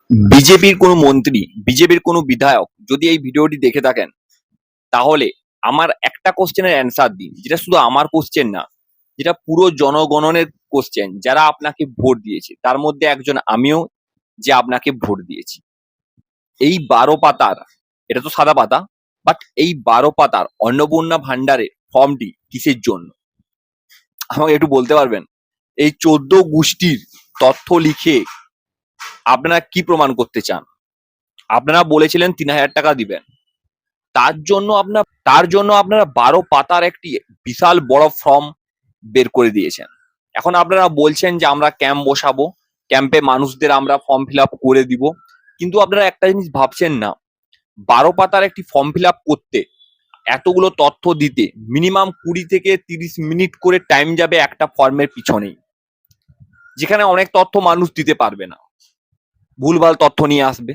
বিজেপির কোনো মন্ত্রী, বিজেপির কোনো বিধায়ক যদি এই ভিডিওটি দেখে থাকেন, তাহলে আমার একটা কোশ্চেনের অ্যান্সার দিন, যেটা শুধু আমার কোশ্চেন না, যেটা পুরো জনগণনের কোশ্চেন, যারা আপনাকে ভোট দিয়েছে, তার মধ্যে একজন আমিও, যে আপনাকে ভোট দিয়েছি। এই 12 পাতার, এটা তো সাদা পাতা, বাট এই 12 পাতার অন্নপূর্ণা ভান্ডারের ফর্মটি কিসের জন্য? আমাকে একটু বলতে পারবেন? এই 14 গোষ্ঠীর তথ্য লিখে আপনারা কি প্রমাণ করতে চান? আপনারা বলেছিলেন 3000 টাকা দিবেন, তার জন্য আপনারা 12 পাতার একটি বিশাল বড় ফর্ম বের করে দিয়েছেন। এখন আপনারা বলছেন যে আমরা ক্যাম্প বসাবো, ক্যাম্পে মানুষদের আমরা ফর্ম ফিল আপ করে দিব, কিন্তু আপনারা একটা জিনিস ভাবছেন না, 12 পাতার একটি ফর্ম ফিল আপ করতে, এতগুলো তথ্য দিতে মিনিমাম 20 থেকে 30 মিনিট করে টাইম যাবে একটা ফর্মের পিছনেই, যেখানে অনেক তথ্য মানুষ দিতে পারবে না, ভুলভাল তথ্য নিয়ে আসবে।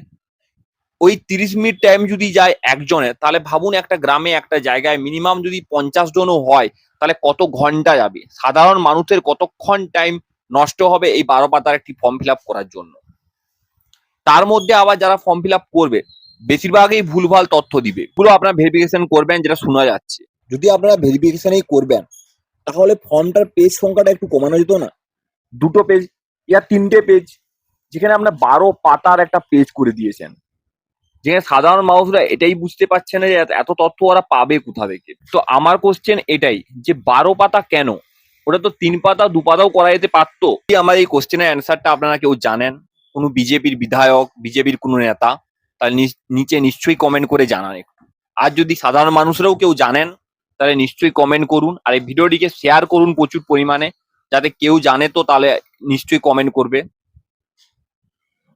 ওই 30 মিনিট টাইম যদি যায় একজনের, তাহলে ভাবুন একটা গ্রামে একটা জায়গায় মিনিমাম যদি 50 জনও হয়, তাহলে কত ঘন্টা যাবে? সাধারণ মানুষের কতক্ষণ টাইম নষ্ট হবে এই 12 পাতার একটি ফর্ম ফিল আপ করার জন্য? তার মধ্যে আবার যারা ফর্ম ফিল আপ করবে, বেশিরভাগই ভুলভাল তথ্য দিবে। পুরো আপনারা ভেরিফিকেশন করবেন, যেটা শোনা যাচ্ছে। যদি আপনারা ভেরিফিকেশনই করবেন, তাহলে ফর্মটার পেজ সংখ্যাটা একটু কমানো যেত না? 2টো পেজ ইয়া 3টে পেজ, যেখানে আপনার 12 পাতার একটা পেজ করে দিয়েছেন, যেখানে সাধারণ মানুষরা এটাই বুঝতে পারছে না যে এত তথ্য ওরা পাবে কোথা থেকে। তো আমার কোশ্চেন এটাই, যে 12 পাতা কেন? ওটা তো 3 পাতা 2 পাতাও করা যেতে পারতো। কি আমার এই কোশ্চেনের অ্যান্সারটা আপনারা কেউ জানেন, কোনো বিজেপির বিধায়ক, বিজেপির কোনো নেতা, তাহলে নিচে নিশ্চয়ই কমেন্ট করে জানান একটু। আর যদি সাধারণ মানুষরাও কেউ জানেন, তাহলে নিশ্চয়ই কমেন্ট করুন, আর এই ভিডিওটিকে শেয়ার করুন প্রচুর পরিমাণে, যাতে কেউ জানে, তো তাহলে নিশ্চয়ই কমেন্ট করবে।